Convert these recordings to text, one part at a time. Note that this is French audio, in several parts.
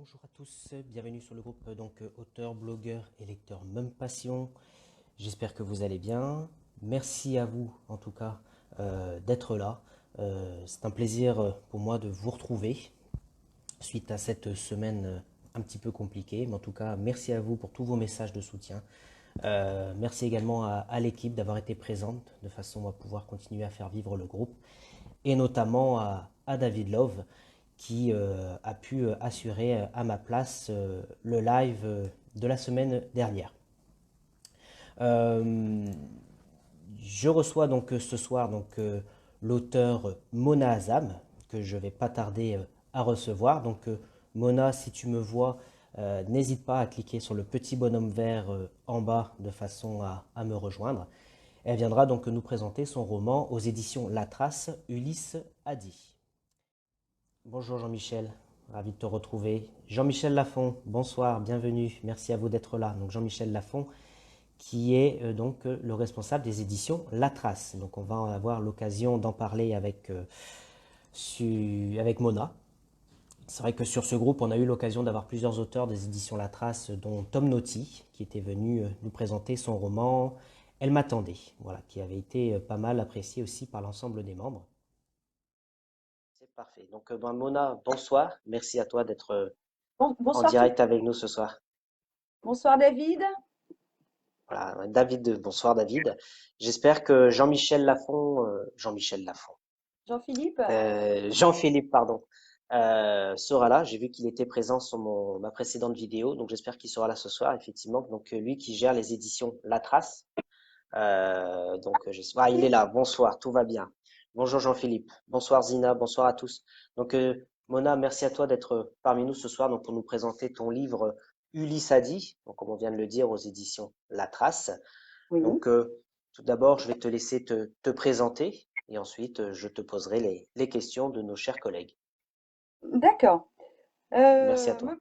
Bonjour à tous, bienvenue sur le groupe auteur, blogueur et lecteur Même Passion. J'espère que vous allez bien. Merci à vous en tout cas d'être là. C'est un plaisir pour moi de vous retrouver suite à cette semaine un petit peu compliquée. Mais en tout cas, merci à vous pour tous vos messages de soutien. Merci également à l'équipe d'avoir été présente de façon à pouvoir continuer à faire vivre le groupe et notamment à David Love qui a pu assurer à ma place le live de la semaine dernière. Euh, je reçois donc ce soir l'auteur Mona Azam que je vais pas tarder à recevoir. Mona, si tu me vois, n'hésite pas à cliquer sur le petit bonhomme vert en bas de façon à me rejoindre. Elle viendra donc nous présenter son roman aux éditions La Trace, Ulysse a dit. Bonjour Jean-Michel, ravi de te retrouver. Jean-Michel Lafon, bonsoir, bienvenue, merci à vous d'être là. Donc Jean-Michel Lafon qui est le responsable des éditions La Trace. Donc on va avoir l'occasion d'en parler avec Mona. C'est vrai que sur ce groupe, on a eu l'occasion d'avoir plusieurs auteurs des éditions La Trace, dont Tom Naughty, qui était venu nous présenter son roman Elle m'attendait, voilà, qui avait été pas mal apprécié aussi par l'ensemble des membres. C'est parfait. Mona, bonsoir. Merci à toi d'être en Bonsoir tout. direct avec nous ce soir. Bonsoir David. Voilà, David, bonsoir David. J'espère que Jean-Michel Lafon, Jean-Philippe. Jean-Philippe, pardon, sera là. J'ai vu qu'il était présent sur ma précédente vidéo, donc j'espère qu'il sera là ce soir, effectivement. Lui qui gère les éditions La Trace. Il est là. Bonsoir, tout va bien. Bonjour Jean-Philippe. Bonsoir Zina. Bonsoir à tous. Mona, merci à toi d'être parmi nous ce soir pour nous présenter ton livre Ulysse a dit, donc comme on vient de le dire aux éditions La Trace. Oui. Donc, tout d'abord, je vais te laisser te présenter et ensuite je te poserai les questions de nos chers collègues. D'accord. Merci à toi. Me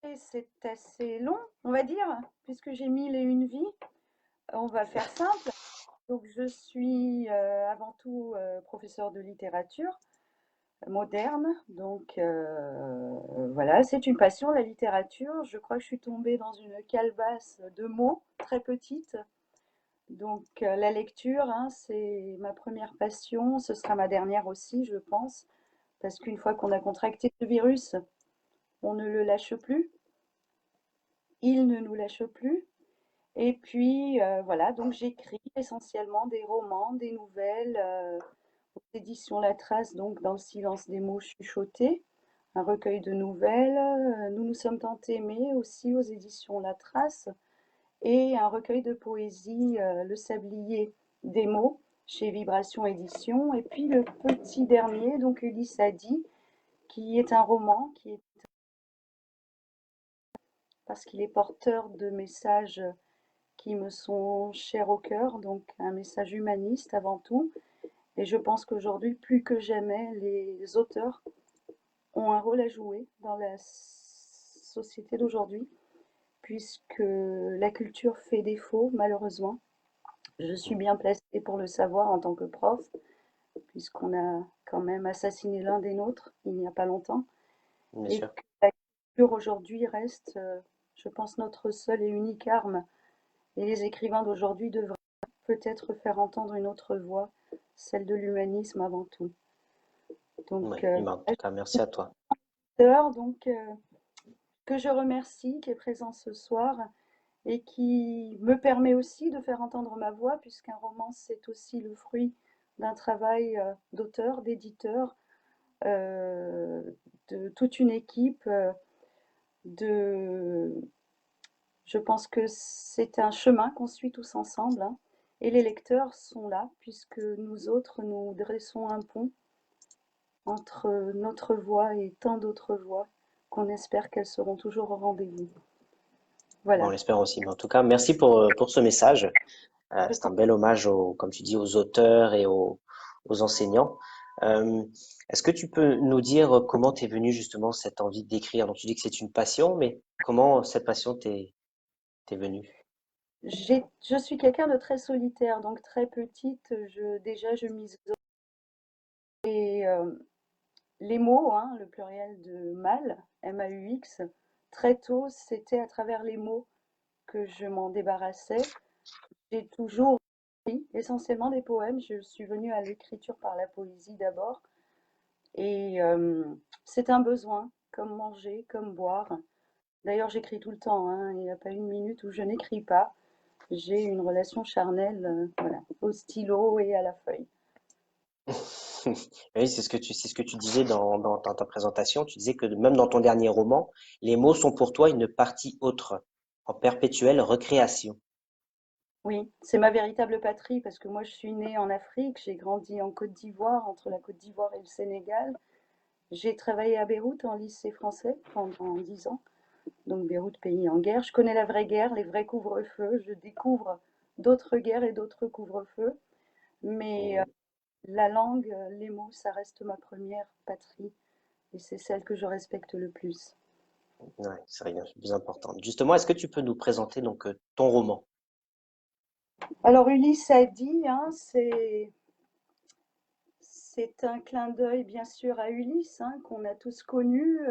présenter, c'est assez long, on va dire, puisque j'ai 1001 vies. On va faire simple. Donc, je suis avant tout professeure de littérature moderne. Donc, voilà, c'est une passion, la littérature. Je crois que je suis tombée dans une calebasse de mots très petite. Donc, la lecture, hein, c'est ma première passion. Ce sera ma dernière aussi, je pense, parce qu'une fois qu'on a contracté ce virus, on ne le lâche plus. Il ne nous lâche plus. Et puis, voilà, donc j'écris essentiellement des romans, des nouvelles, aux éditions La Trace, donc dans le silence des mots chuchotés, un recueil de nouvelles. Nous nous sommes tant aimés aussi aux éditions La Trace, et un recueil de poésie, Le Sablier des mots, chez Vibration Édition. Et puis le petit dernier, donc Ulysse a dit, qui est un roman, qui est parce qu'il est porteur de messages qui me sont chers au cœur, donc un message humaniste avant tout. Et je pense qu'aujourd'hui, plus que jamais, les auteurs ont un rôle à jouer dans la société d'aujourd'hui, puisque la culture fait défaut, malheureusement. Je suis bien placée pour le savoir en tant que prof, puisqu'on a quand même assassiné l'un des nôtres il n'y a pas longtemps, Bien et sûr. que la culture aujourd'hui reste, je pense, notre seule et unique arme. Et les écrivains d'aujourd'hui devraient peut-être faire entendre une autre voix, celle de l'humanisme avant tout. Oui, Donc, mais en tout cas, merci à toi. donc que je remercie, qui est présent ce soir et qui me permet aussi de faire entendre ma voix, puisqu'un roman, c'est aussi le fruit d'un travail d'auteur, d'éditeur, euh, de toute une équipe. De... Je pense que c'est un chemin qu'on suit tous ensemble, hein, et les lecteurs sont là, puisque nous autres, nous dressons un pont entre notre voix et tant d'autres voix qu'on espère qu'elles seront toujours au rendez-vous. Bon, on Voilà. l'espère aussi. Mais en tout cas, merci pour ce message. Je C'est t'en un bel hommage, comme tu dis, aux auteurs et aux enseignants. Euh, Est-ce que tu peux nous dire comment t'es venu justement cette envie d'écrire? Donc tu dis que c'est une passion, mais comment cette passion t'est venue? Je suis quelqu'un de très solitaire, donc très petite, je mise et les mots, hein, le pluriel de mal, M-A-U-X, très tôt, c'était à travers les mots que je m'en débarrassais. J'ai toujours écrit essentiellement des poèmes. Je suis venue à l'écriture par la poésie d'abord. Et c'est un besoin, comme manger, comme boire. D'ailleurs, j'écris tout le temps, hein. Il n'y a pas une minute où je n'écris pas. J'ai une relation charnelle, voilà, au stylo et à la feuille. Oui, c'est ce que tu disais dans ta présentation. Tu disais que même dans ton dernier roman, les mots sont pour toi une partie autre, en perpétuelle recréation. Oui, c'est ma véritable patrie parce que moi je suis née en Afrique, j'ai grandi en Côte d'Ivoire, entre la Côte d'Ivoire et le Sénégal. J'ai travaillé à Beyrouth en lycée français pendant 10 ans, donc Beyrouth, pays en guerre. Je connais la vraie guerre, les vrais couvre-feux, je découvre d'autres guerres et d'autres couvre-feux, mais Mhm. la langue, les mots, ça reste ma première patrie et c'est celle que je respecte le plus. Ouais, c'est vrai, c'est plus important. Justement, est-ce que tu peux nous présenter donc ton roman? Alors Ulysse a dit, hein, c'est un clin d'œil bien sûr à Ulysse, hein, qu'on a tous connu,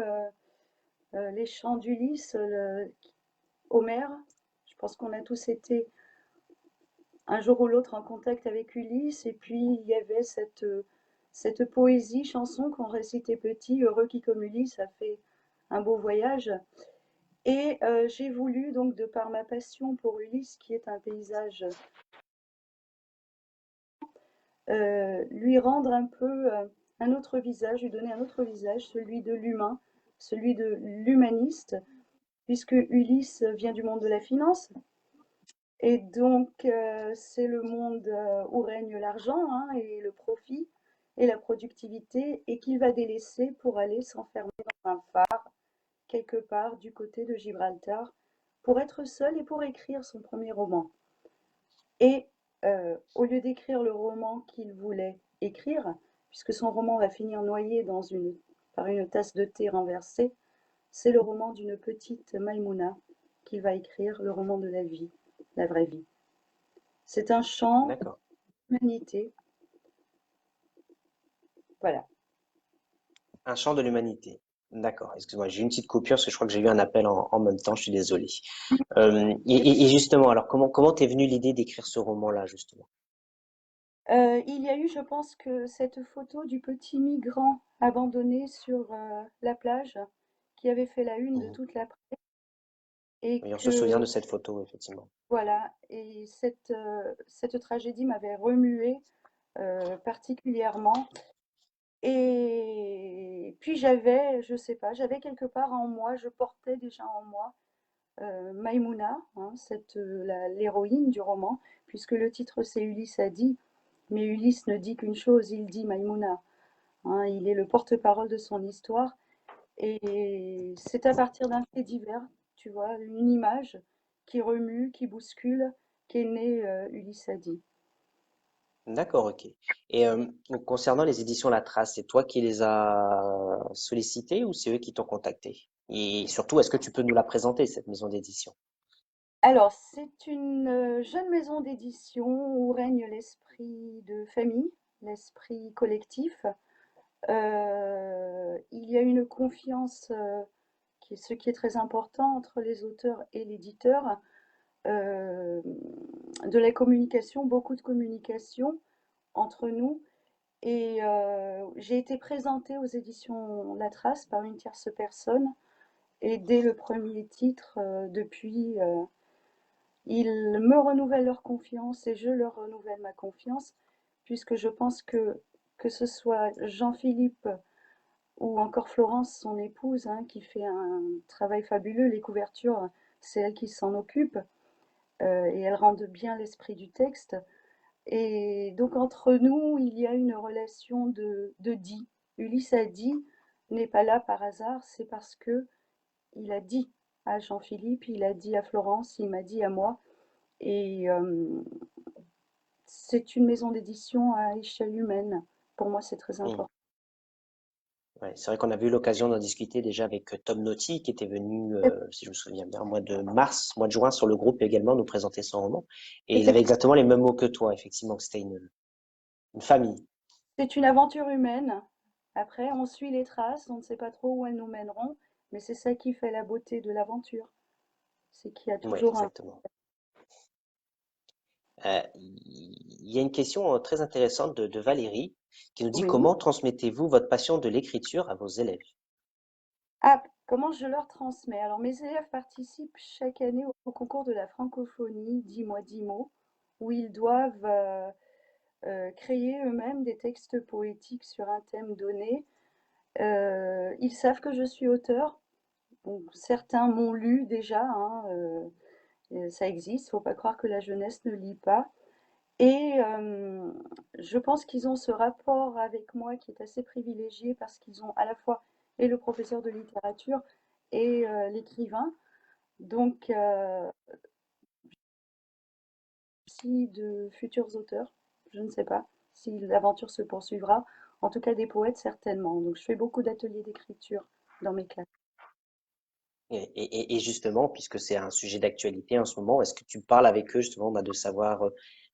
les chants d'Ulysse, Homère. Je pense qu'on a tous été un jour ou l'autre en contact avec Ulysse. Et puis il y avait cette poésie, chanson qu'on récitait petit, heureux qui comme Ulysse a fait un beau voyage. Et j'ai voulu donc de par ma passion pour Ulysse, qui est un paysage, lui rendre un peu un autre visage, lui donner un autre visage, celui de l'humain, celui de l'humaniste, puisque Ulysse vient du monde de la finance. Et donc, c'est le monde où règne l'argent, hein, et le profit et la productivité, et qu'il va délaisser pour aller s'enfermer dans un phare, quelque part du côté de Gibraltar, pour être seul et pour écrire son premier roman. Et au lieu d'écrire le roman qu'il voulait écrire, puisque son roman va finir noyé par une tasse de thé renversée, c'est le roman d'une petite Maïmouna qu'il va écrire, le roman de la vie, la vraie vie. C'est un chant D'accord. d'humanité, voilà. Un chant de l'humanité. D'accord. Excuse-moi, j'ai eu une petite coupure parce que je crois que j'ai eu un appel en même temps. Je suis désolé. Et justement, alors comment t'es venue l'idée d'écrire ce roman-là, justement? Il y a eu, je pense que cette photo du petit migrant abandonné sur la plage, qui avait fait la une de Mhm. toute la presse, et Oui, on se souvient que de cette photo, effectivement. voilà, et cette tragédie m'avait remuée particulièrement. Et puis j'avais, je sais pas, j'avais quelque part en moi, je portais déjà en moi Maïmouna, hein, l'héroïne du roman, puisque le titre c'est Ulysse a dit, mais Ulysse ne dit qu'une chose, il dit Maïmouna, hein, il est le porte-parole de son histoire, et c'est à partir d'un fait divers, tu vois, une image qui remue, qui bouscule, qu'est né Ulysse a dit. D'accord, ok. Et donc, concernant les éditions La Trace, c'est toi qui les as sollicités ou c'est eux qui t'ont contacté? Et surtout, est-ce que tu peux nous la présenter, cette maison d'édition? Alors, c'est une jeune maison d'édition où règne l'esprit de famille, l'esprit collectif. Il y a une confiance, ce qui est très important entre les auteurs et l'éditeur, euh, de la communication, beaucoup de communication entre nous. Et j'ai été présentée aux éditions La Trace par une tierce personne. Et dès le premier titre, depuis, ils me renouvellent leur confiance et je leur renouvelle ma confiance, puisque je pense que ce soit Jean-Philippe ou encore Florence, son épouse, hein, qui fait un travail fabuleux. Les couvertures, c'est elle qui s'en occupe, et elles rendent bien l'esprit du texte. Et donc entre nous, il y a une relation de dit. Ulysse a dit n'est pas là par hasard, c'est parce que il a dit à Jean-Philippe, il a dit à Florence, il m'a dit à moi. Et c'est une maison d'édition à échelle humaine. Pour moi, c'est très Mhm. important. Ouais, c'est vrai qu'on avait eu l'occasion d'en discuter déjà avec Tom Naughty, qui était venu, si je me souviens bien, au mois de mars, mois de juin, sur le groupe également, nous présenter son roman. Et il avait exactement les mêmes mots que toi, effectivement, que c'était une famille. C'est une aventure humaine. Après, on suit les traces, on ne sait pas trop où elles nous mèneront, Mais c'est ça qui fait la beauté de l'aventure, c'est qu'il y a Oui, toujours un... exactement. Il y a une question très intéressante de Valérie qui nous dit Oui. comment transmettez-vous votre passion de l'écriture à vos élèves? Ah, comment je leur transmets? Alors, mes élèves participent chaque année au concours de la francophonie, 10 mois, 10 mots, où ils doivent créer eux-mêmes des textes poétiques sur un thème donné. Ils savent que je suis auteur. Bon, certains m'ont lu déjà, hein, ça existe, faut pas croire que la jeunesse ne lit pas. Et je pense qu'ils ont ce rapport avec moi qui est assez privilégié parce qu'ils ont à la fois et le professeur de littérature et l'écrivain. Donc, si de futurs auteurs, je ne sais pas si l'aventure se poursuivra. En tout cas, des poètes certainement. Donc, je fais beaucoup d'ateliers d'écriture dans mes classes. Et justement, puisque c'est un sujet d'actualité en ce moment, est-ce que tu parles avec eux justement de savoir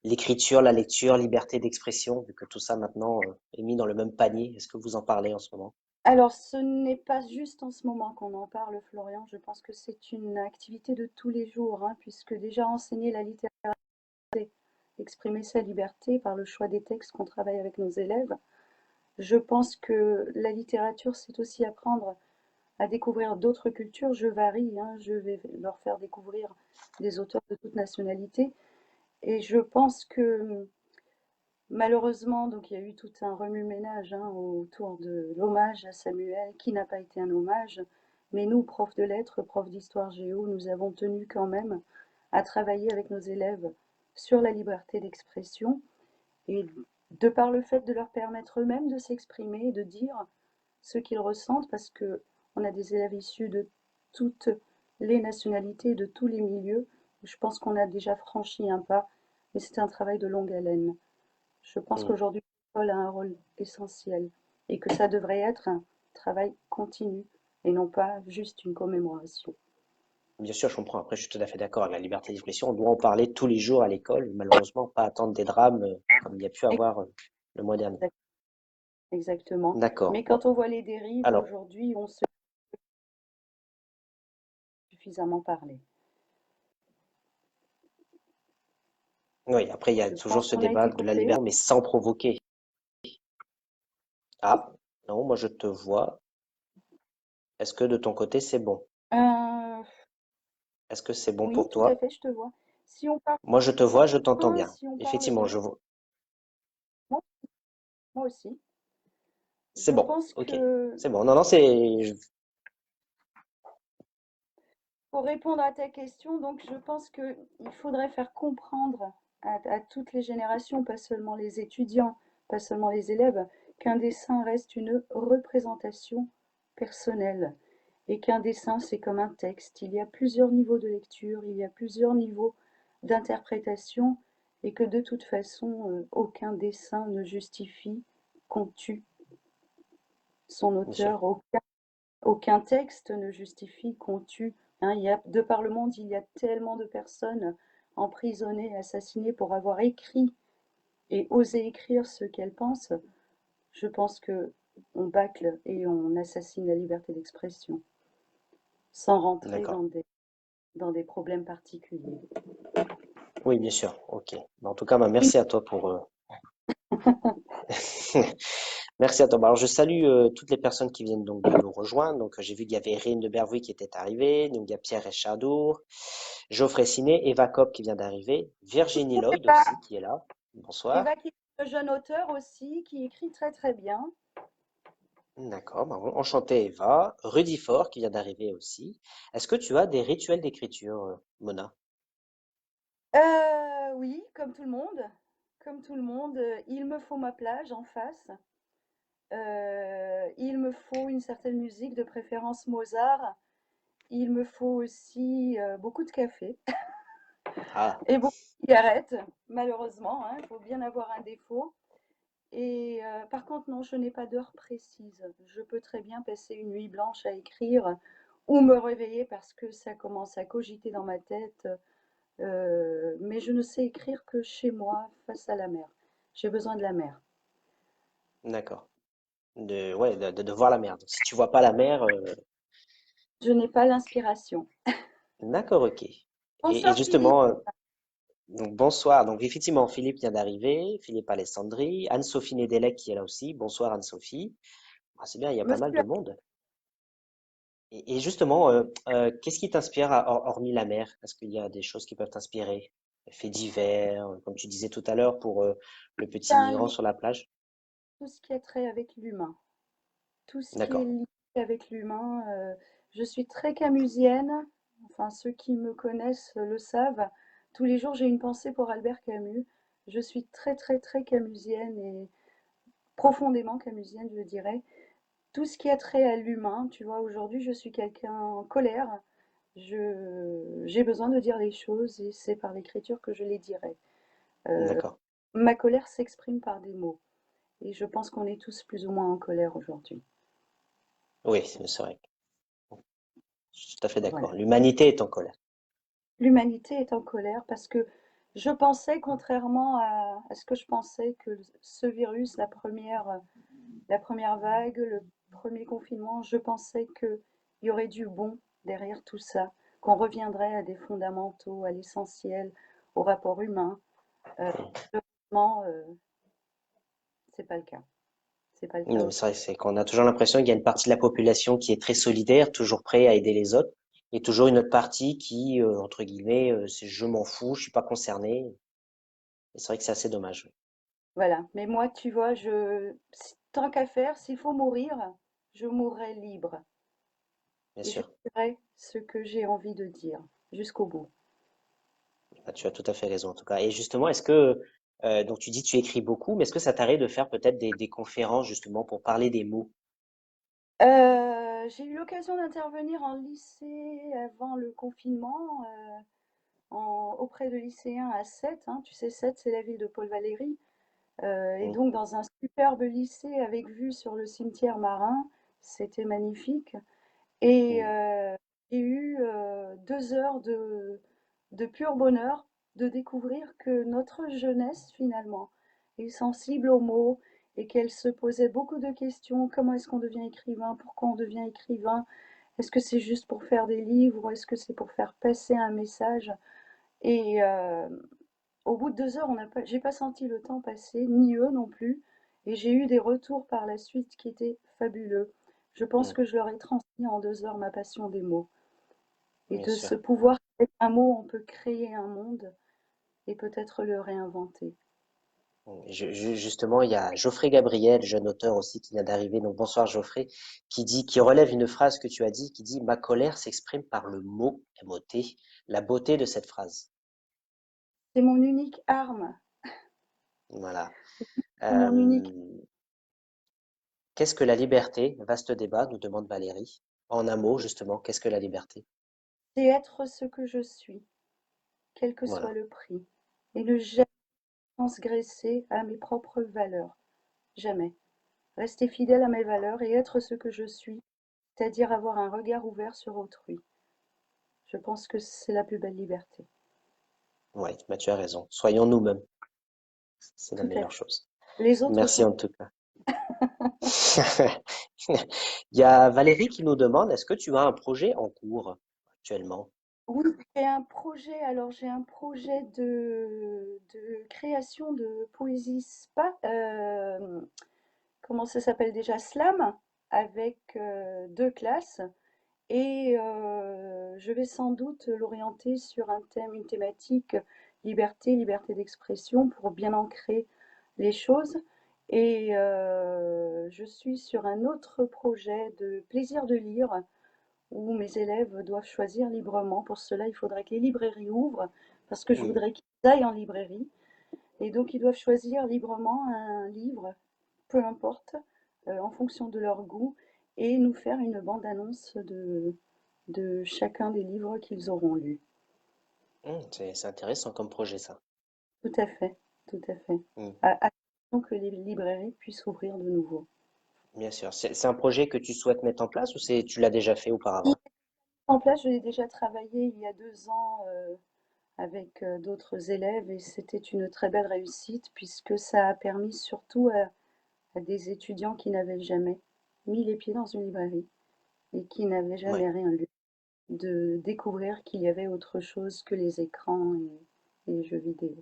l'écriture, la lecture, liberté d'expression, vu que tout ça maintenant est mis dans le même panier? Est-ce que vous en parlez en ce moment? Alors, ce n'est pas juste en ce moment qu'on en parle, Florian. Je pense que c'est une activité de tous les jours, hein, puisque déjà enseigner la littérature, exprimer sa liberté par le choix des textes qu'on travaille avec nos élèves. Je pense que la littérature, c'est aussi apprendre à découvrir d'autres cultures. Je varie, hein, je vais leur faire découvrir des auteurs de toute nationalité. Et je pense que malheureusement, donc il y a eu tout un remue-ménage hein, autour de l'hommage à Samuel, qui n'a pas été un hommage. Mais nous, profs de lettres, profs d'histoire géo, nous avons tenu quand même à travailler avec nos élèves sur la liberté d'expression et de par le fait de leur permettre eux-mêmes de s'exprimer et de dire ce qu'ils ressentent, parce que on a des élèves issus de toutes les nationalités, de tous les milieux. Je pense qu'on a déjà franchi un pas, mais c'est un travail de longue haleine. Je pense Hmm. qu'aujourd'hui, l'école a un rôle essentiel et que ça devrait être un travail continu et non pas juste une commémoration. Bien sûr, je comprends. Après, je suis tout à fait d'accord avec la liberté d'expression. On doit en parler tous les jours à l'école, malheureusement, pas attendre des drames comme il y a pu avoir le mois dernier. Exactement. D'accord. Mais quand on voit les dérives Alors, aujourd'hui, on se suffisamment parler. oui, après, il y a Je toujours pense ce qu'on a débat été de la coupé. liberté, mais sans provoquer. Ah, non, moi je te vois. Est-ce que de ton côté, c'est bon? Euh, Est-ce que c'est bon oui, pour tout à toi? fait, je te vois. Si on parle Moi, je te vois, je t'entends loin, bien. si on parle Effectivement, de... je vois. Moi, moi aussi. C'est Je bon. pense Ok. que C'est bon. Non, non, pour répondre à ta question, donc je pense qu'il faudrait faire comprendre à toutes les générations, pas seulement les étudiants, pas seulement les élèves, qu'un dessin reste une représentation personnelle et qu'un dessin, c'est comme un texte. Il y a plusieurs niveaux de lecture, il y a plusieurs niveaux d'interprétation et que de toute façon, aucun dessin ne justifie qu'on tue son bien sûr. auteur, aucun texte ne justifie qu'on tue. Hein. De par le monde, il y a tellement de personnes emprisonnées, assassinées pour avoir écrit et osé écrire ce qu'elles pensent. Je pense que on bâcle et on assassine la liberté d'expression sans rentrer D'accord. dans des problèmes particuliers. Oui, bien sûr. Ok. En tout cas, bah, Oui, merci à toi pour. Merci à toi. Bah, alors, je salue toutes les personnes qui viennent donc de nous rejoindre. Donc, j'ai vu qu'il y avait Rine de Bervouy qui était arrivée. Donc, il y a Pierre Echadour, Geoffrey Ciné, Eva Cobb qui vient d'arriver, Virginie Lloyd aussi qui est là. Bonsoir. Eva, qui est un jeune auteur aussi, qui écrit très très bien. D'accord, bah, enchanté Eva. Rudy Fort qui vient d'arriver aussi. Est-ce que tu as des rituels d'écriture, Mona? Oui, comme tout le monde. Comme tout le monde, il me faut ma plage en face. Il me faut une certaine musique, de préférence Mozart. Il me faut aussi beaucoup de café Ah, et beaucoup de cigarettes, malheureusement. Hein, il faut bien avoir un défaut. Et par contre, non, je n'ai pas d'heure précise. Je peux très bien passer une nuit blanche à écrire ou me réveiller parce que ça commence à cogiter dans ma tête. Mais je ne sais écrire que chez moi, face à la mer. J'ai besoin de la mer. d'accord. Ouais, de voir la mer. Donc, si tu vois pas la mer, Je n'ai pas l'inspiration. D'accord, ok. Et Bonsoir Philippe. justement, donc bonsoir. Donc effectivement, Philippe vient d'arriver, Philippe Alessandri, Anne-Sophie Nedelec qui est là aussi. Bonsoir Anne-Sophie. Ah, c'est bien, il y a pas mal Monsieur, de monde. Et justement, qu'est-ce qui t'inspire hormis la mer? Est-ce qu'il y a des choses qui peuvent t'inspirer? Faits divers, comme tu disais tout à l'heure pour le il y petit a un migrant livre, sur la plage. tout ce qui a trait avec l'humain. Tout ce qui est D'accord, lié avec l'humain. Je suis très camusienne. Enfin, ceux qui me connaissent le savent. Tous les jours, j'ai une pensée pour Albert Camus. Je suis très, très, très camusienne et profondément camusienne, je dirais. Tout ce qui a trait à l'humain, tu vois, aujourd'hui, je suis quelqu'un en colère. J'ai besoin de dire les choses et c'est par l'écriture que je les dirai. Euh, d'accord. Ma colère s'exprime par des mots et je pense qu'on est tous plus ou moins en colère aujourd'hui. Oui, c'est vrai. Je suis tout à fait Voilà. d'accord. L'humanité est en colère. L'humanité est en colère parce que je pensais, contrairement à ce que je pensais, que ce virus, la première vague, le premier confinement, je pensais qu'il y aurait du bon derrière tout ça, qu'on reviendrait à des fondamentaux, à l'essentiel, au rapport humain. Malheureusement, c'est pas le cas. C'est pas le cas Non, mais aujourd'hui. c'est vrai, c'est qu'on a toujours l'impression qu'il y a une partie de la population qui est très solidaire, toujours prêt à aider les autres, et toujours une autre partie qui, entre guillemets, c'est je m'en fous, je suis pas concerné. Et c'est vrai que c'est assez dommage. Voilà. Mais moi, tu vois, tant qu'à faire, s'il faut mourir, je mourrai libre. Bien Et je sûr. dirai ce que j'ai envie de dire jusqu'au bout. Ah, tu as tout à fait raison en tout cas. Et justement, est-ce que, donc tu dis que tu écris beaucoup, mais est-ce que ça t'arrive de faire peut-être des conférences justement pour parler des mots? J'ai eu l'occasion d'intervenir en lycée avant le confinement, auprès de lycéens à Sète, hein. Tu sais, Sète, c'est la ville de Paul Valéry. Et Mm, donc dans un superbe lycée avec vue sur le cimetière marin, c'était magnifique. Et mm, j'ai eu 2 heures de pur bonheur de découvrir que notre jeunesse, finalement, est sensible aux mots et qu'elle se posait beaucoup de questions. Comment est-ce qu'on devient écrivain? Pourquoi on devient écrivain? Est-ce que c'est juste pour faire des livres ou est-ce que c'est pour faire passer un message? Et au bout de 2 heures, j'ai pas senti le temps passer, ni eux non plus. Et j'ai eu des retours par la suite qui étaient fabuleux. Je pense mm, que je leur ai transmis en 2 heures ma passion des mots. Et bien de ce sûr. pouvoir, avec un mot, on peut créer un monde et peut-être le réinventer. Justement, il y a Geoffrey Gabriel, jeune auteur aussi, qui vient d'arriver. Donc bonsoir Geoffrey, qui relève une phrase que tu as dit, qui dit: Ma colère s'exprime par le mot, M-O-T, la beauté de cette phrase. C'est mon unique arme, Voilà. c'est mon unique. Euh, Qu'est-ce que la liberté? Vaste débat, nous demande Valérie. En un mot, justement, qu'est-ce que la liberté? C'est être ce que je suis, quel que soit Voilà. le prix. Et ne jamais transgresser à mes propres valeurs. Jamais. Rester fidèle à mes valeurs et être ce que je suis, c'est-à-dire avoir un regard ouvert sur autrui. Je pense que c'est la plus belle liberté. Ouais, bah, tu as raison. Soyons nous-mêmes. C'est la Tout à meilleure fait. chose. Les autres Merci sont... en tout cas. Il y a Valérie qui nous demande, est-ce que tu as un projet en cours actuellement? Oui, j'ai un projet. Alors, j'ai un projet de création de poésie spa. Comment ça s'appelle déjà? Slam, avec 2 classes. Et je vais sans doute l'orienter sur un thème, une thématique liberté, liberté d'expression pour bien ancrer les choses. Et je suis sur un autre projet de plaisir de lire où mes élèves doivent choisir librement. Pour cela, il faudrait que les librairies ouvrent parce que je Hmm. voudrais qu'ils aillent en librairie. Et donc, ils doivent choisir librement un livre, peu importe, en fonction de leur goût, et nous faire une bande-annonce de chacun des livres qu'ils auront lus. C'est intéressant comme projet, ça. Tout à fait, tout à fait. Hmm. À condition que les librairies puissent ouvrir de nouveau. Bien sûr. C'est un projet que tu souhaites mettre en place ou tu l'as déjà fait Il est auparavant? en place, je l'ai déjà travaillé il y a 2 ans avec d'autres élèves et c'était une très belle réussite puisque ça a permis surtout à des étudiants qui n'avaient jamais mis les pieds dans une librairie et qui n'avaient Ouais. jamais rien lu, de découvrir qu'il y avait autre chose que les écrans et les jeux vidéo.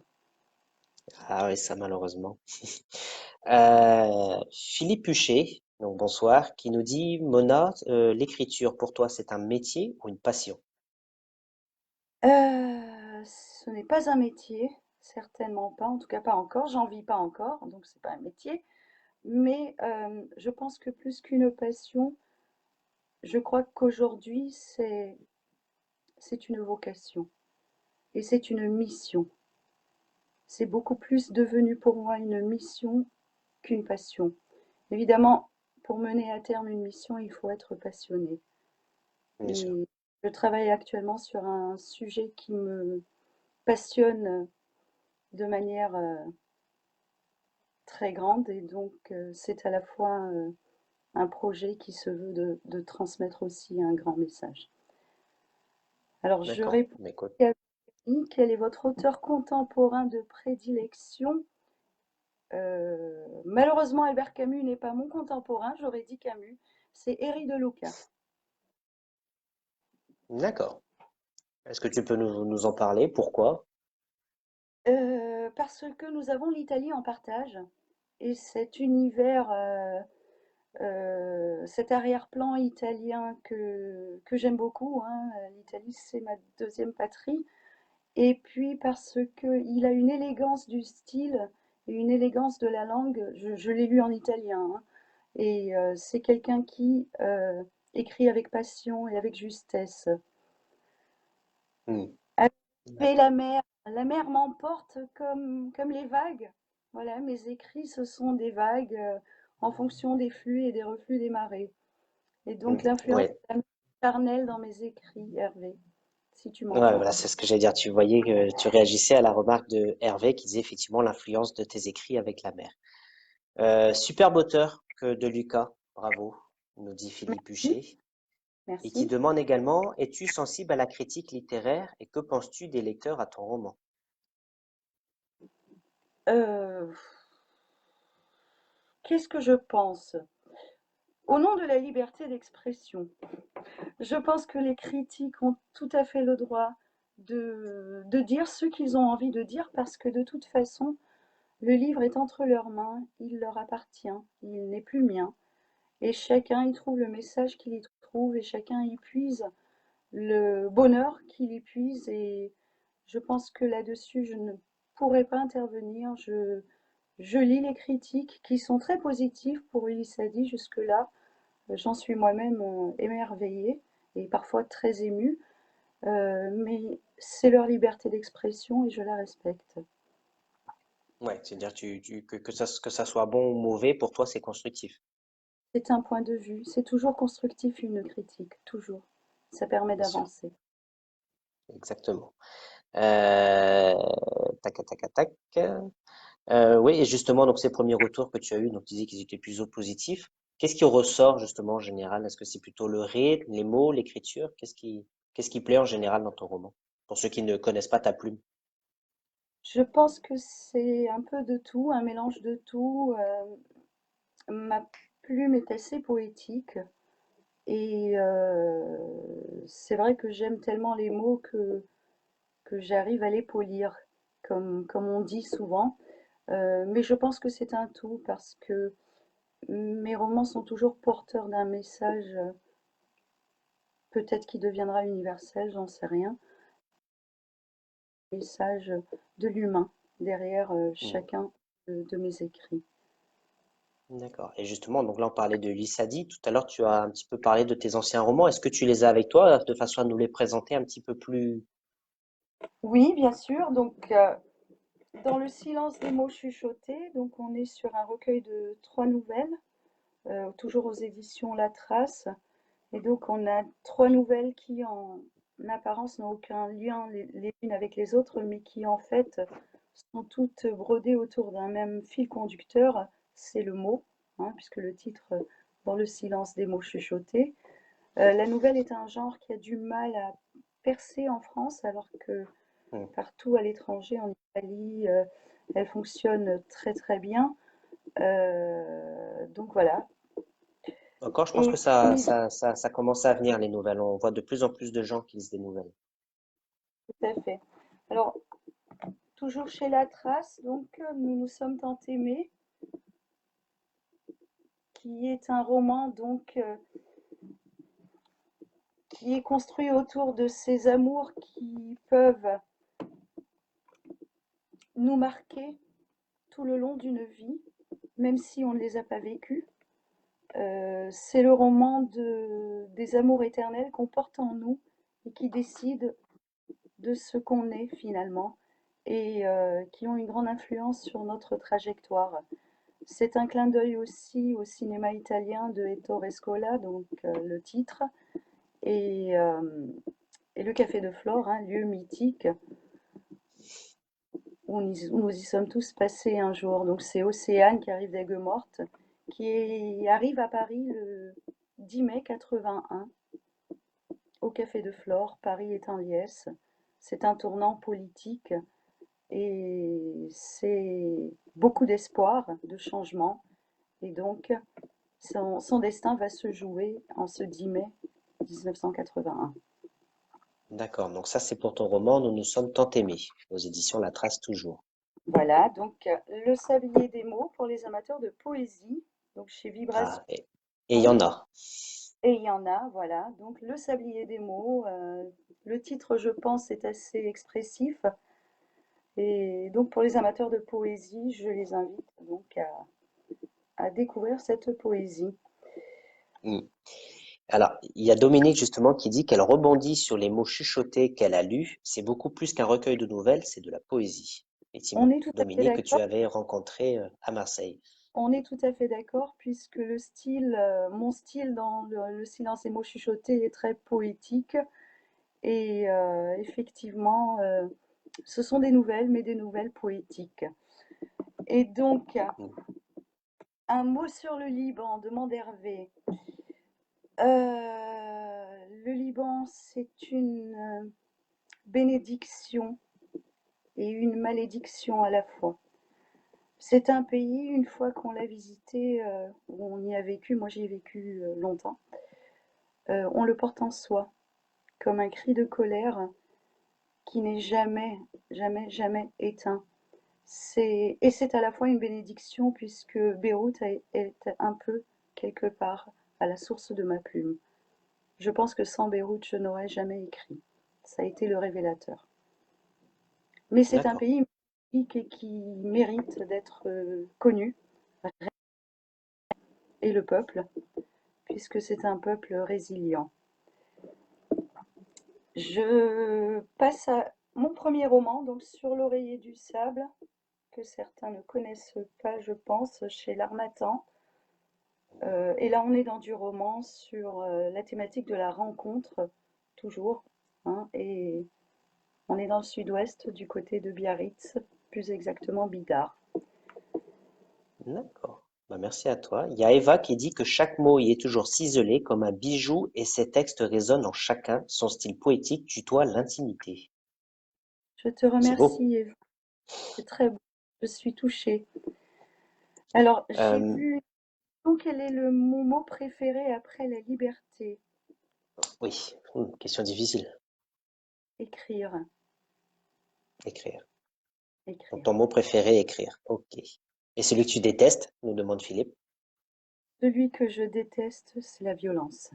Ah oui, ça malheureusement. Philippe Huchet, donc bonsoir, qui nous dit, Mona, l'écriture pour toi, c'est un métier ou une passion? Ce n'est pas un métier, certainement pas, en tout cas pas encore, j'en vis pas encore, donc c'est pas un métier. Mais je pense que plus qu'une passion, je crois qu'aujourd'hui c'est une vocation et c'est une mission. C'est beaucoup plus devenu pour moi une mission qu'une passion. Évidemment, pour mener à terme une mission, il faut être passionné. Bien sûr. Et je travaille actuellement sur un sujet qui me passionne de manière très grande et donc c'est à la fois un projet qui se veut de transmettre aussi un grand message. Alors je D'accord. réponds Mais écoute, à Virginie, quel est votre auteur contemporain de prédilection? Malheureusement, Albert Camus n'est pas mon contemporain, j'aurais dit Camus, c'est Herri de Luca. d'accord. Est-ce que tu peux nous en parler? Pourquoi? Parce que nous avons l'Italie en partage et cet univers, cet arrière-plan italien que j'aime beaucoup, hein, l'Italie c'est ma deuxième patrie. Et puis parce qu'il a une élégance du style et une élégance de la langue, je l'ai lu en italien, hein, et c'est quelqu'un qui écrit avec passion et avec justesse. Hmm, Et d'accord. la mer m'emporte comme les vagues. Voilà, mes écrits, ce sont des vagues en fonction des flux et des reflux des marées. Et Hmm, donc l'influence ouais. de la mer charnelle dans mes écrits, Hervé, si tu Ouais, m'entends. voilà, c'est ce que j'allais dire. Tu voyais que tu réagissais à la remarque de Hervé qui disait effectivement l'influence de tes écrits avec la mer. Superbe auteur que de Lucas, bravo, nous dit Philippe Merci, Huchet. Et qui merci. demande également, es-tu sensible à la critique littéraire et que penses-tu des lecteurs à ton roman? Euh, Qu'est-ce que je pense? Au nom de la liberté d'expression, je pense que les critiques ont tout à fait le droit de dire ce qu'ils ont envie de dire parce que de toute façon, le livre est entre leurs mains, il leur appartient, il n'est plus mien. Et chacun y trouve le message qu'il y trouve et chacun y puise le bonheur qu'il y puise. Et je pense que là-dessus, je ne pourrais pas intervenir. Je lis les critiques qui sont très positives pour Ulysse Sadi jusque-là. J'en suis moi-même émerveillée et parfois très émue. Mais c'est leur liberté d'expression et je la respecte. Ouais, c'est-à-dire que ça soit bon ou mauvais, pour toi, c'est constructif. C'est un point de vue. C'est toujours constructif une critique, toujours. Ça permet Bien sûr, d'avancer. exactement. Euh, tac, tac, tac. Oui, et justement, donc ces premiers retours que tu as eus, donc tu disais qu'ils étaient plutôt positifs. Qu'est-ce qui ressort justement en général? Est-ce que c'est plutôt le rythme, les mots, l'écriture? Qu'est-ce qui plaît en général dans ton roman? Pour ceux qui ne connaissent pas ta plume. Je pense que c'est un peu de tout, un mélange de tout. Ma plume est assez poétique et c'est vrai que j'aime tellement les mots que j'arrive à les polir, comme on dit souvent. Mais je pense que c'est un tout parce que mes romans sont toujours porteurs d'un message, peut-être qui deviendra universel, j'en sais rien. Message de l'humain derrière Hmm, chacun de mes écrits. d'accord. Et justement, donc là, on parlait de Lissadi. Tout à l'heure, tu as un petit peu parlé de tes anciens romans. Est-ce que tu les as avec toi de façon à nous les présenter un petit peu plus? Oui, bien sûr. Donc, dans le silence des mots chuchotés, donc on est sur un recueil de 3 nouvelles, toujours aux éditions La Trace. Et donc on a 3 nouvelles qui en apparence n'ont aucun lien les unes avec les autres, mais qui en fait sont toutes brodées autour d'un même fil conducteur, c'est le mot, hein, puisque le titre Dans le silence des mots chuchotés. La nouvelle est un genre qui a du mal à percer en France, alors que Hmm, partout à l'étranger, en Italie, elle fonctionne très très bien. Donc voilà. Encore, je pense Et que comme ça commence à venir, les nouvelles. On voit de plus en plus de gens qui lisent des nouvelles. tout à fait. Alors, toujours chez La Trace, donc, nous nous sommes tant aimés, qui est un roman donc qui est construit autour de ces amours qui peuvent nous marquer tout le long d'une vie, même si on ne les a pas vécus. C'est le roman des amours éternels qu'on porte en nous et qui décident de ce qu'on est finalement et qui ont une grande influence sur notre trajectoire. C'est un clin d'œil aussi au cinéma italien de Ettore Scola, donc le titre, et, euh, et le Café de Flore, un lieu mythique où nous y sommes tous passés un jour. Donc c'est Océane qui arrive d'Aigues-Mortes, arrive à Paris le 10 mai 81, au Café de Flore. Paris est en liesse. C'est un tournant politique et c'est beaucoup d'espoir, de changement. Et donc, son destin va se jouer en ce 10 mai 1981. D'accord, donc ça c'est pour ton roman Nous nous sommes tant aimés, aux éditions La Trace toujours. Voilà, donc Le Sablier des mots pour les amateurs de poésie, donc chez Vibration. Ah, et il y en a. Et il y en a, voilà. Donc Le Sablier des mots, le titre, je pense, est assez expressif. Et donc pour les amateurs de poésie, je les invite donc à découvrir cette poésie. Mm. Alors, il y a Dominique justement qui dit qu'elle rebondit sur les mots chuchotés qu'elle a lus. C'est beaucoup plus qu'un recueil de nouvelles, c'est de la poésie. On Effectivement, est tout à fait Dominique, que tu d'accord. avais rencontré à Marseille. On est tout à fait d'accord puisque le style, mon style dans le silence des mots chuchotés est très poétique et effectivement, ce sont des nouvelles, mais des nouvelles poétiques. Et donc, Mm. un mot sur le Liban, demande Hervé. Le Liban, c'est une bénédiction et une malédiction à la fois. C'est un pays, une fois qu'on l'a visité, où on y a vécu, moi j'y ai vécu longtemps, on le porte en soi, comme un cri de colère qui n'est jamais, jamais, jamais éteint. Et c'est à la fois une bénédiction puisque Beyrouth est un peu, quelque part, à la source de ma plume. Je pense que sans Beyrouth, je n'aurais jamais écrit. Ça a été le révélateur. Mais c'est un D'accord. pays magnifique et qui mérite d'être connu, et le peuple, puisque c'est un peuple résilient. Je passe à mon premier roman, donc Sur l'oreiller du sable, que certains ne connaissent pas, je pense, chez l'Harmattan. Et là, on est dans du roman sur la thématique de la rencontre, toujours, hein, et on est dans le sud-ouest, du côté de Biarritz, plus exactement Bidart. D'accord. Bah, merci à toi. Il y a Eva qui dit que chaque mot y est toujours ciselé comme un bijou et ses textes résonnent en chacun. Son style poétique tutoie l'intimité. Je te C'est beau. remercie, Eva. C'est très beau. Je suis touchée. Alors, j'ai Euh, vu. Donc, quel est mon mot préféré après la liberté? oui, question difficile. Écrire. Écrire. Donc Écrire. ton mot préféré, écrire. Ok. Et celui que tu détestes, nous demande Philippe. Celui que je déteste, c'est la violence.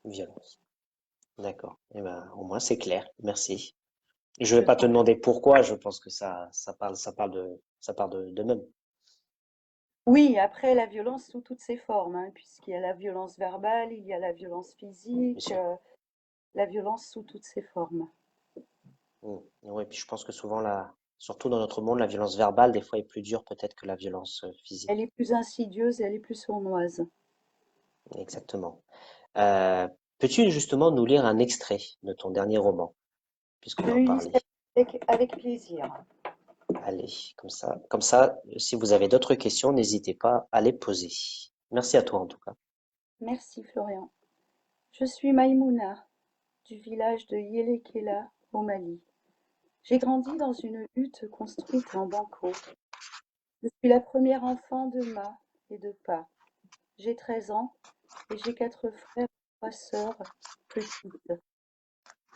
Violence. D'accord. Eh ben, au moins c'est clair. Merci. Je vais Je pas te t'en prie. demander pourquoi. Je pense que ça parle de même. Oui, après la violence sous toutes ses formes, hein, puisqu'il y a la violence verbale, il y a la violence Bien physique, sûr. la violence sous toutes ses formes. Oui, puis je pense que souvent, surtout dans notre monde, la violence verbale, des fois, est plus dure peut-être que la violence Elle physique. est plus insidieuse et elle est plus sournoise. Exactement. Euh, Peux-tu justement nous lire un extrait de ton dernier roman, puisqu'on Je en lis parlait? ça avec plaisir. Allez, comme ça, si vous avez d'autres questions, n'hésitez pas à les poser. Merci à toi en tout cas. Merci Florian. Je suis Maïmouna, du village de Yelekela, au Mali. J'ai grandi dans une hutte construite en banco. Je suis la première enfant de Ma et de Pa. J'ai 13 ans et j'ai 4 frères et 3 sœurs petites.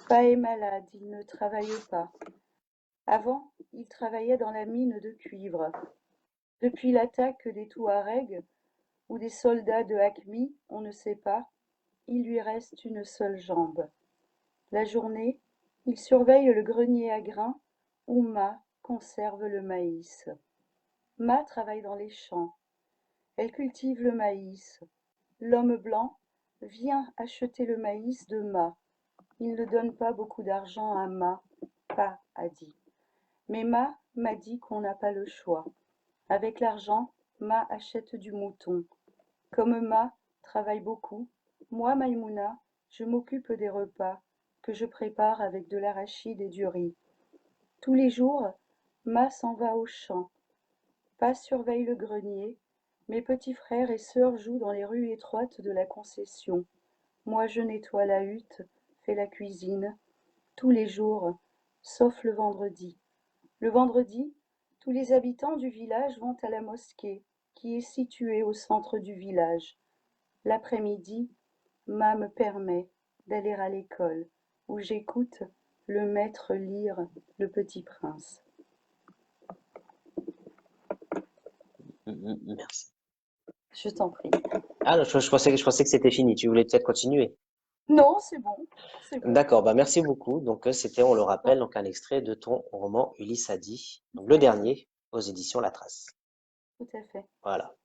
Pa est malade, il ne travaille pas. Avant, il travaillait dans la mine de cuivre. Depuis l'attaque des Touaregs ou des soldats de Hakmi, on ne sait pas, il lui reste une seule jambe. La journée, il surveille le grenier à grains où Ma conserve le maïs. Ma travaille dans les champs. Elle cultive le maïs. L'homme blanc vient acheter le maïs de Ma. Il ne donne pas beaucoup d'argent à Ma, Pa a dit. Mais Ma m'a dit qu'on n'a pas le choix. Avec l'argent, Ma achète du mouton. Comme Ma travaille beaucoup, moi, Maïmouna, je m'occupe des repas que je prépare avec de l'arachide et du riz. Tous les jours, Ma s'en va au champ. Pa surveille le grenier. Mes petits frères et sœurs jouent dans les rues étroites de la concession. Moi, je nettoie la hutte, fais la cuisine, tous les jours, sauf le vendredi. Le vendredi, tous les habitants du village vont à la mosquée, qui est située au centre du village. L'après-midi, Ma me permet d'aller à l'école, où j'écoute le maître lire Le Petit Prince. Merci. Je t'en prie. Ah, je pensais que c'était fini. Tu voulais peut-être continuer. Non, c'est bon, c'est bon. D'accord, bah merci beaucoup. Donc, c'était, on le rappelle, donc un extrait de ton roman Ulysse a dit, donc le dernier aux éditions La Trace. Tout à fait. Voilà.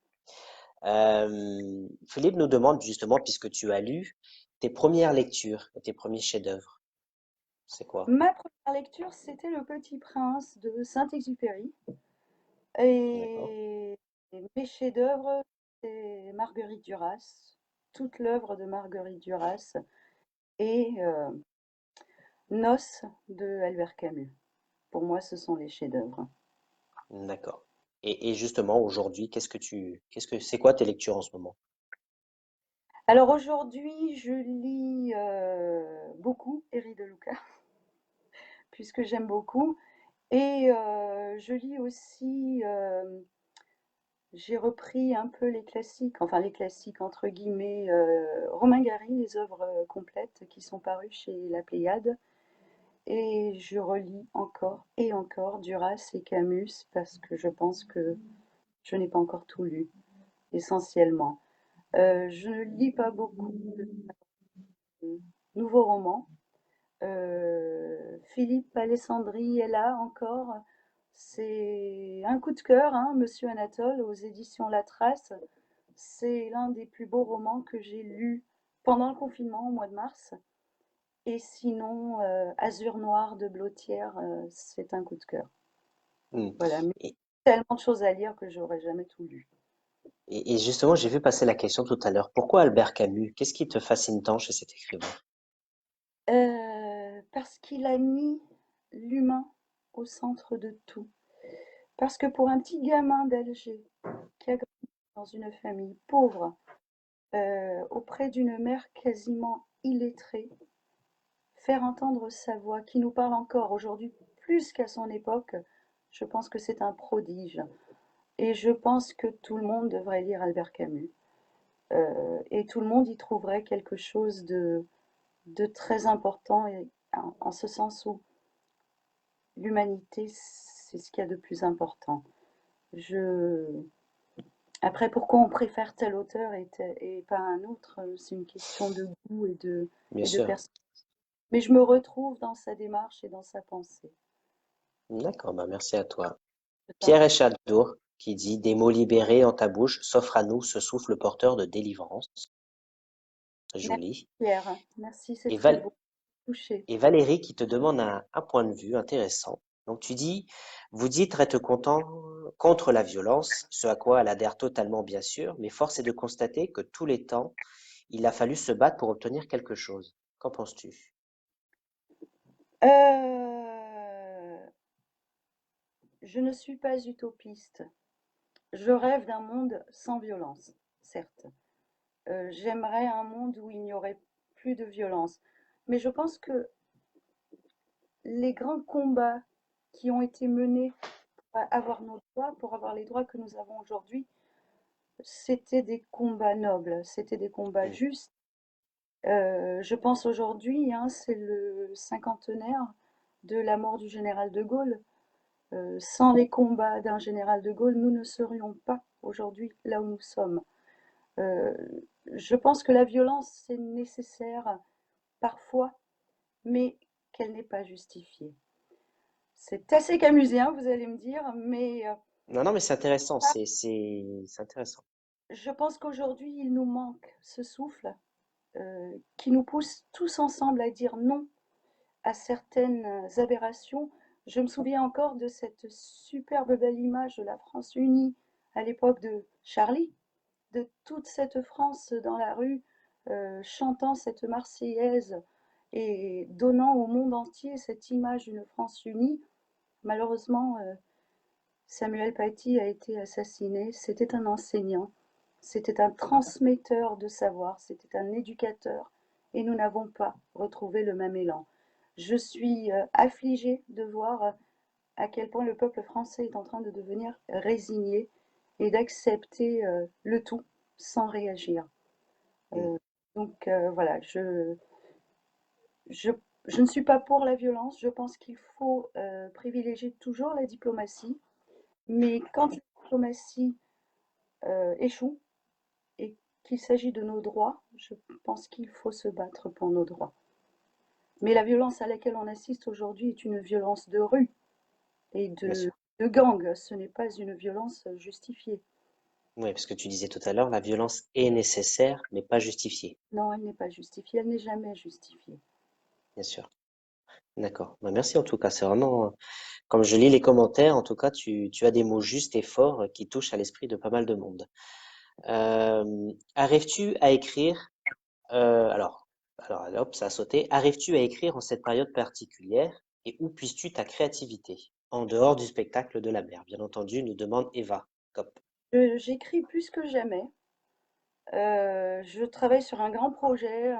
Philippe nous demande justement, puisque tu as lu, tes premières lectures et tes premiers chefs-d'œuvre. C'est quoi? Ma première lecture, c'était Le Petit Prince de Saint-Exupéry. D'accord. Et mes chefs-d'œuvre, c'est Marguerite Duras, toute l'œuvre de Marguerite Duras et Noces de Albert Camus. Pour moi, ce sont les chefs-d'œuvre. D'accord. Et justement, aujourd'hui, c'est quoi tes lectures en ce moment? Alors aujourd'hui, je lis beaucoup Eri de Luca, puisque j'aime beaucoup. Et je lis aussi, j'ai repris un peu les classiques, enfin les classiques entre guillemets, Romain Gary, les œuvres complètes qui sont parues chez La Pléiade. Et je relis encore et encore Duras et Camus parce que je pense que je n'ai pas encore tout lu, essentiellement. Je ne lis pas beaucoup de nouveaux romans. Philippe Alessandri est là encore. C'est un coup de cœur, hein, Monsieur Anatole, aux éditions La Trace. C'est l'un des plus beaux romans que j'ai lus pendant le confinement au mois de mars. Et sinon, Azur Noir de Blottière, c'est un coup de cœur. Hmm. Voilà, mais Et, tellement de choses à lire que j'aurais jamais tout lu. et justement, j'ai vu passer la question tout à l'heure. Pourquoi Albert Camus? Qu'est-ce qui te fascine tant chez cet écrivain? Parce qu'il a mis l'humain au centre de tout. Parce que pour un petit gamin d'Alger qui a grandi dans une famille pauvre, auprès d'une mère quasiment illettrée, faire entendre sa voix qui nous parle encore aujourd'hui plus qu'à son époque, je pense que c'est un prodige. Et je pense que tout le monde devrait lire Albert Camus. Et tout le monde y trouverait quelque chose de très important, et, en ce sens où l'humanité, c'est ce qu'il y a de plus important. Je... Après, pourquoi on préfère tel auteur et pas un autre, c'est une question de goût Bien et de sûr. personne. Mais je me retrouve dans sa démarche et dans sa pensée. D'accord, bah merci à toi. Je t'en Pierre prie. Echadour qui dit des mots libérés en ta bouche s'offre à nous ce souffle porteur de délivrance. Merci Joli. Pierre. Merci, c'est Et, très Val- beau. Touché. et Valérie qui te demande un point de vue intéressant. Donc tu dis, vous dites être content contre la violence, ce à quoi elle adhère totalement bien sûr, mais force est de constater que tous les temps, il a fallu se battre pour obtenir quelque chose. Qu'en penses-tu? Euh, je ne suis pas utopiste. Je rêve d'un monde sans violence, certes. J'aimerais un monde où il n'y aurait plus de violence. Mais je pense que les grands combats qui ont été menés pour avoir nos droits, pour avoir les droits que nous avons aujourd'hui, c'était des combats nobles, c'était des combats Mm. justes. Je pense aujourd'hui, hein, c'est le cinquantenaire de la mort du général de Gaulle. Sans les combats d'un général de Gaulle, nous ne serions pas aujourd'hui là où nous sommes. Euh, je pense que la violence, c'est nécessaire parfois, mais qu'elle n'est pas justifiée. C'est assez camusien, vous allez me dire, mais Non, non, mais c'est intéressant, c'est intéressant. je pense qu'aujourd'hui, il nous manque ce souffle qui nous pousse tous ensemble à dire non à certaines aberrations. Je me souviens encore de cette superbe belle image de la France unie à l'époque de Charlie, de toute cette France dans la rue, chantant cette Marseillaise et donnant au monde entier cette image d'une France unie. Malheureusement, Samuel Paty a été assassiné. C'était un enseignant, c'était un transmetteur de savoir, c'était un éducateur, et nous n'avons pas retrouvé le même élan. Je suis affligée de voir à quel point le peuple français est en train de devenir résigné et d'accepter le tout sans réagir. Mm. Euh, voilà, je, je ne suis pas pour la violence, je pense qu'il faut privilégier toujours la diplomatie, mais quand la diplomatie échoue et qu'il s'agit de nos droits, je pense qu'il faut se battre pour nos droits. Mais la violence à laquelle on assiste aujourd'hui est une violence de rue et Bien sûr. de gang, ce n'est pas une violence justifiée. Oui, parce que tu disais tout à l'heure, la violence est nécessaire, mais pas justifiée, Non, elle n'est pas justifiée, elle n'est jamais justifiée. bien sûr. D'accord. Bah, merci en tout cas. C'est vraiment, comme je lis les commentaires, en tout cas, tu as des mots justes et forts qui touchent à l'esprit de pas mal de monde. Arrives-tu à écrire, alors, hop, ça a sauté. Arrives-tu à écrire en cette période particulière et où puisses-tu ta créativité? En dehors du spectacle de la mer, bien entendu, nous demande Eva. Cop. J'écris plus que jamais. Je travaille sur un projet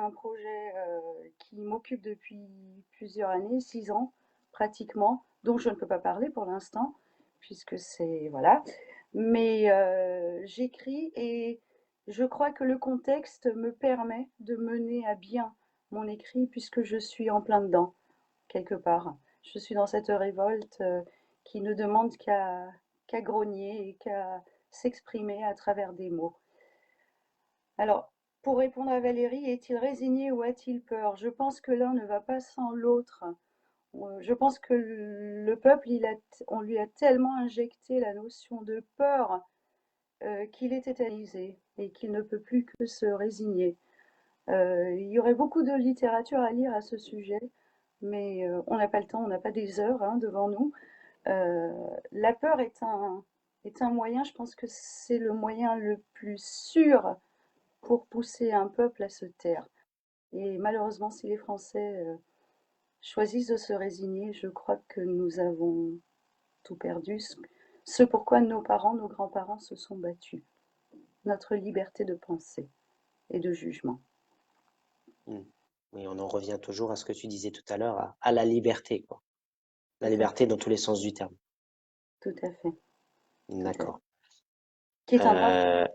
qui m'occupe depuis plusieurs années, 6 ans pratiquement, dont je ne peux pas parler pour l'instant, puisque c'est voilà. Mais j'écris et je crois que le contexte me permet de mener à bien mon écrit puisque je suis en plein dedans, quelque part. Je suis dans cette révolte qui ne demande qu'à grogner et qu'à s'exprimer à travers des mots. Alors, pour répondre à Valérie, est-il résigné ou a-t-il peur? Je pense que l'un ne va pas sans l'autre. Je pense que le peuple, on lui a tellement injecté la notion de peur qu'il est tétanisé et qu'il ne peut plus que se résigner. Il y aurait beaucoup de littérature à lire à ce sujet, mais on n'a pas le temps, on n'a pas des heures hein, devant nous. Euh, la peur est un moyen, je pense que c'est le moyen le plus sûr pour pousser un peuple à se taire. Et malheureusement, si les Français choisissent de se résigner, je crois que nous avons tout perdu. Ce pourquoi nos parents, nos grands-parents se sont battus. Notre liberté de penser et de jugement. Hmm. Oui, on en revient toujours à ce que tu disais tout à l'heure, à la liberté, quoi. La Tout à, liberté dans tous les sens du terme. tout à fait, tout à fait. D'accord. Qui est un droit. Euh,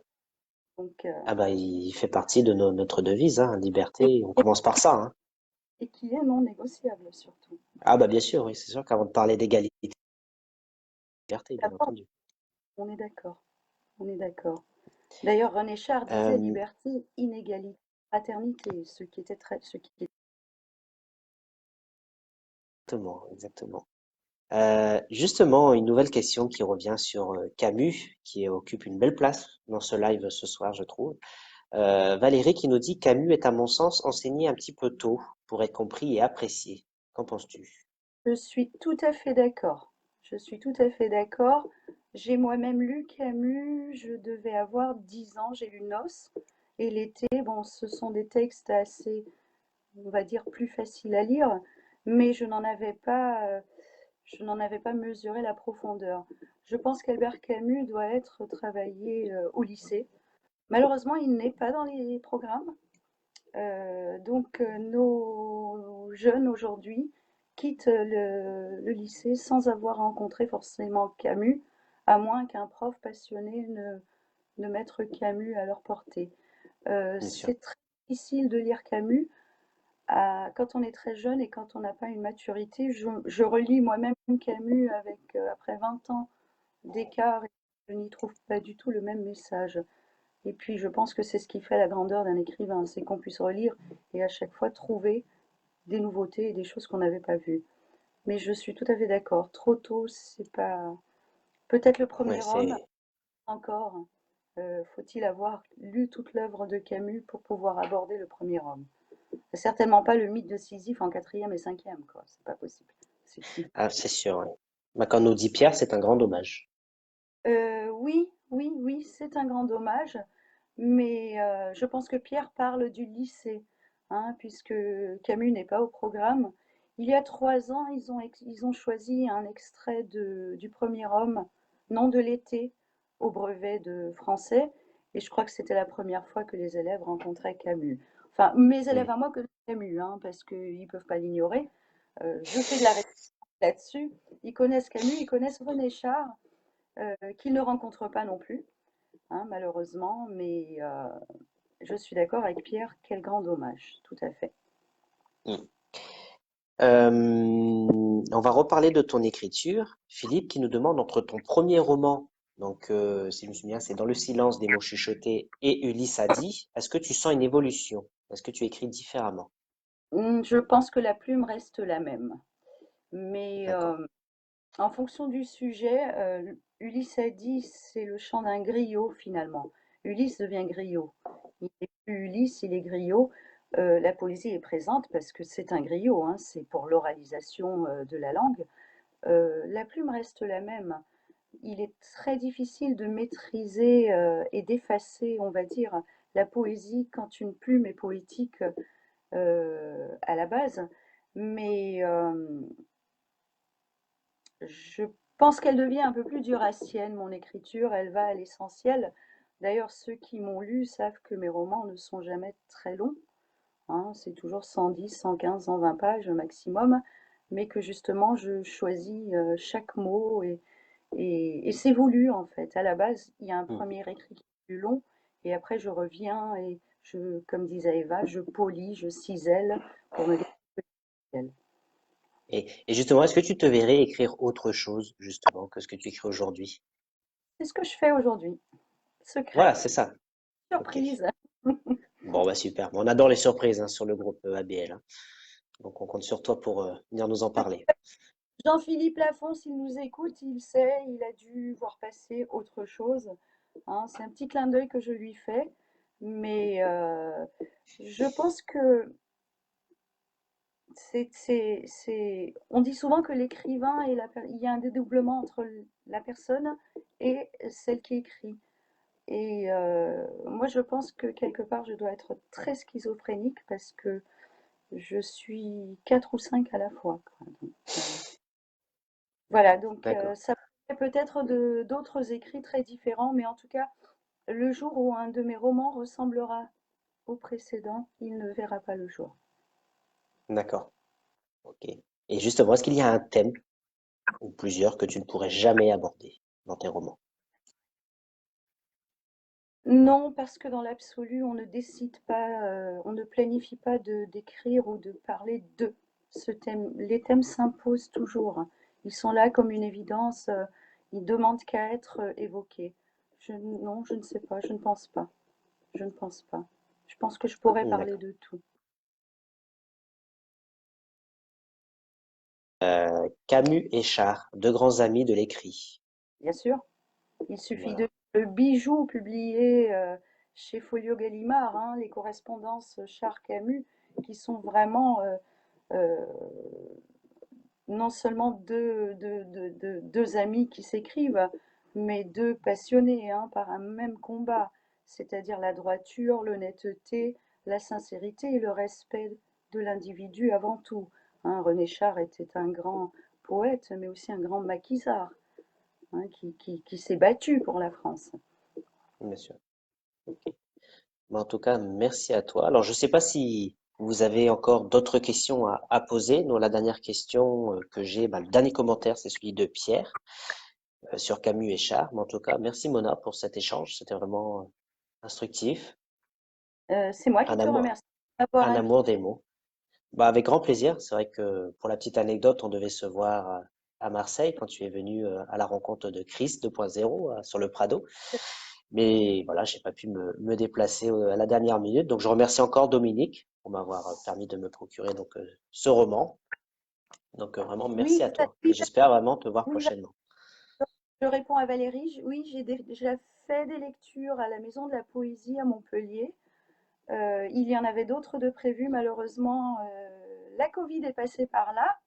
Donc, ah bah, il fait partie de notre devise, hein, et, liberté. On commence par ça, hein. et qui est non négociable surtout. Ah bah bien sûr, oui, c'est sûr qu'avant de parler d'égalité, liberté, bien D'abord, entendu. on est d'accord. On est d'accord. D'ailleurs, René Char disait Euh, liberté, inégalité, fraternité, ce qui est exactement, exactement. Justement, une nouvelle question qui revient sur Camus, qui occupe une belle place dans ce live ce soir, je trouve. Valérie qui nous dit Camus est à mon sens enseigné un petit peu tôt pour être compris et apprécié. Qu'en penses-tu? Je suis tout à fait d'accord. Je suis tout à fait d'accord. J'ai moi-même lu Camus, je devais avoir 10 ans, j'ai lu Noce et l'été. Bon, ce sont des textes assez, on va dire, plus faciles à lire, mais je n'en avais pas mesuré la profondeur. Je pense qu'Albert Camus doit être travaillé au lycée. Malheureusement, il n'est pas dans les programmes. Nos jeunes aujourd'hui quittent le lycée sans avoir rencontré forcément Camus, à moins qu'un prof passionné de mettre Camus à leur portée. bien sûr. C'est très difficile de lire Camus quand on est très jeune et quand on n'a pas une maturité. Je relis moi-même Camus avec, après 20 ans d'écart et je n'y trouve pas du tout le même message. Et puis je pense que c'est ce qui fait la grandeur d'un écrivain, c'est qu'on puisse relire et à chaque fois trouver des nouveautés et des choses qu'on n'avait pas vues. Mais je suis tout à fait d'accord. Trop tôt, c'est pas. Peut-être le Ouais, premier homme, c'est encore. Faut-il avoir lu toute l'œuvre de Camus pour pouvoir aborder le premier homme? C'est certainement pas le mythe de Sisyphe en quatrième et cinquième, quoi. C'est pas possible. c'est sûr. Ouais. Bah, quand nous dit Pierre, c'est un grand dommage. Oui, oui, oui, c'est un grand dommage, mais je pense que Pierre parle du lycée, hein, puisque Camus n'est pas au programme. Il y a 3 ans, ils ont choisi un extrait du premier homme, nom de l'été, au brevet de français, et je crois que c'était la première fois que les élèves rencontraient Camus. Enfin, mes élèves Mm. à moi connaissent Camus, hein, parce qu'ils ne peuvent pas l'ignorer. Je fais de la réflexion là-dessus. Ils connaissent Camus, ils connaissent René Char, qu'ils ne rencontrent pas non plus, hein, malheureusement, mais je suis d'accord avec Pierre, quel grand dommage, tout à fait. Mm. On va reparler de ton écriture. Philippe qui nous demande entre ton premier roman, donc si je me souviens, c'est Dans le silence des mots chuchotés et Ulysse a dit, est-ce que tu sens une évolution? Est-ce que tu écris différemment? Je pense que la plume reste la même, mais D'accord. en fonction du sujet, Ulysse a dit, c'est le chant d'un griot finalement. Ulysse devient griot. Il n'est plus Ulysse, il est griot. La poésie est présente parce que c'est un griot, hein, c'est pour l'oralisation de la langue. La plume reste la même. Il est très difficile de maîtriser et d'effacer, on va dire, la poésie quand une plume est poétique à la base. Mais je pense qu'elle devient un peu plus duracienne, mon écriture, elle va à l'essentiel. D'ailleurs, ceux qui m'ont lu savent que mes romans ne sont jamais très longs, hein, c'est toujours 110, 115, 120 pages maximum, mais que justement je choisis chaque mot et c'est voulu en fait. À la base, il y a un Mm. premier écrit qui est plus long et après je reviens et comme disait Eva, je polis, je cisèle pour me dire. Et justement, est-ce que tu te verrais écrire autre chose, justement, que ce que tu écris aujourd'hui? C'est ce que je fais aujourd'hui. Voilà, Secret, c'est ça. Ok. surprise. Bon, bah super. Bon, on adore les surprises hein, sur le groupe ABL. Hein. Donc, on compte sur toi pour venir nous en parler. Jean-Philippe Lafont, s'il nous écoute, il sait, il a dû voir passer autre chose, hein. C'est un petit clin d'œil que je lui fais, mais je pense que on dit souvent que l'écrivain et il y a un dédoublement entre la personne et celle qui écrit. Et moi, je pense que quelque part, je dois être très schizophrénique parce que je suis quatre ou cinq à la fois, quoi. Donc, voilà, donc D'accord. ça pourrait peut-être d'autres écrits très différents, mais en tout cas, le jour où un de mes romans ressemblera au précédent, il ne verra pas le jour. D'accord. Ok. Et justement, est-ce qu'il y a un thème ou plusieurs que tu ne pourrais jamais aborder dans tes romans? Non, parce que dans l'absolu, on ne décide pas, on ne planifie pas d'écrire ou de parler de ce thème. Les thèmes s'imposent toujours. Ils sont là comme une évidence, ils demandent qu'à être évoqués. Non, je ne sais pas, je ne pense pas. Je ne pense pas. Je pense que je pourrais parler D'accord. de tout. Camus et Char, deux grands amis de l'écrit. Bien sûr, il suffit de Voilà. le bijou publié chez Folio Gallimard, hein, les correspondances Char-Camus, qui sont vraiment euh, non seulement deux amis qui s'écrivent, mais deux passionnés hein, par un même combat, c'est-à-dire la droiture, l'honnêteté, la sincérité et le respect de l'individu avant tout. Hein, René Char était un grand poète, mais aussi un grand maquisard, hein, qui s'est battu pour la France. Bien sûr. Mais en tout cas, merci à toi. Alors, je ne sais pas si vous avez encore d'autres questions à poser. Non, la dernière question que j'ai, bah, le dernier commentaire, c'est celui de Pierre. sur Camus et Charles. Mais en tout cas, merci Mona pour cet échange. C'était vraiment instructif. C'est moi qui Un te amour, remercie de m'avoir un amour invité. des mots. Bah, avec grand plaisir. C'est vrai que pour la petite anecdote, on devait se voir à Marseille quand tu es venu à la rencontre de Chris 2.0 sur le Prado. Mais voilà, j'ai pas pu me déplacer à la dernière minute. Donc je remercie encore Dominique pour m'avoir permis de me procurer donc ce roman. Donc vraiment merci Oui, à toi. Et j'espère vraiment te voir oui, prochainement. je réponds à Valérie. Oui, j'ai déjà fait des lectures à la Maison de la Poésie à Montpellier. Il y en avait d'autres de prévues. Malheureusement, la Covid est passée par là.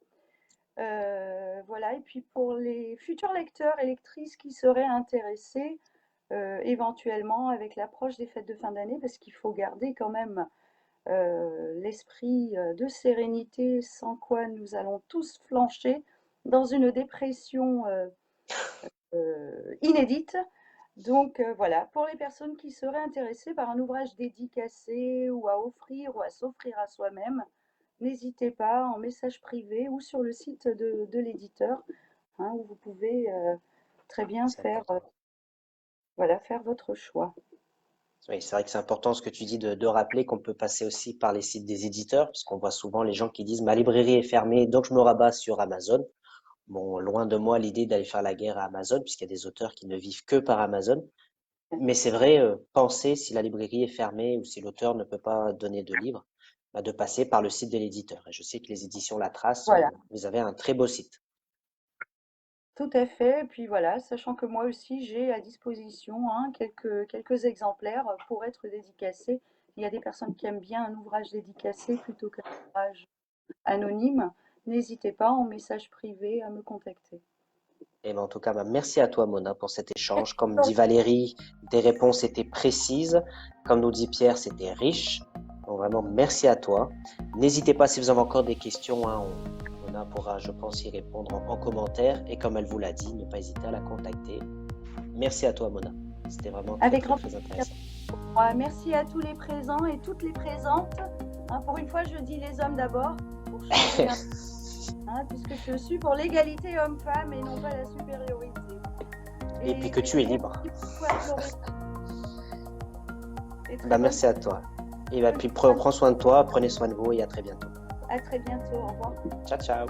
Voilà. Et puis pour les futurs lecteurs et lectrices qui seraient intéressés, éventuellement avec l'approche des fêtes de fin d'année, parce qu'il faut garder quand même l'esprit de sérénité, sans quoi nous allons tous flancher dans une dépression inédite. Donc voilà, pour les personnes qui seraient intéressées par un ouvrage dédicacé ou à offrir ou à s'offrir à soi-même, n'hésitez pas en message privé ou sur le site de l'éditeur, hein, où vous pouvez très bien C'est faire, important. voilà, faire votre choix. Oui, c'est vrai que c'est important ce que tu dis de rappeler qu'on peut passer aussi par les sites des éditeurs, parce qu'on voit souvent les gens qui disent ma librairie est fermée, donc je me rabats sur Amazon. Bon, loin de moi l'idée d'aller faire la guerre à Amazon, puisqu'il y a des auteurs qui ne vivent que par Amazon. Mais c'est vrai, penser si la librairie est fermée ou si l'auteur ne peut pas donner de livre, bah, de passer par le site de l'éditeur. Et je sais que les éditions La Trace, Voilà, vous avez un très beau site. tout à fait. Et puis voilà, sachant que moi aussi j'ai à disposition, hein, quelques exemplaires pour être dédicacés. Il y a des personnes qui aiment bien un ouvrage dédicacé plutôt qu'un ouvrage anonyme. N'hésitez pas en message privé à me contacter. Et ben, en tout cas, bah, merci à toi, Mona, pour cet échange. Comme dit Valérie, tes réponses étaient précises. Comme nous dit Pierre, c'était riche. Donc vraiment, merci à toi. N'hésitez pas si vous avez encore des questions, hein, Mona pourra, je pense, y répondre en commentaire. Et comme elle vous l'a dit, ne pas hésiter à la contacter. Merci à toi, Mona. C'était vraiment très, Avec très, grand très plaisir. intéressant. Merci à tous les présents et toutes les présentes. Hein, pour une fois, je dis les hommes d'abord, pour changer puisque je suis pour l'égalité homme-femme et non pas la supériorité. Et puis que tu es libre. Merci à toi. Et puis prends soin de toi, prenez soin de vous et à très bientôt. À très bientôt. Au revoir. Ciao, ciao.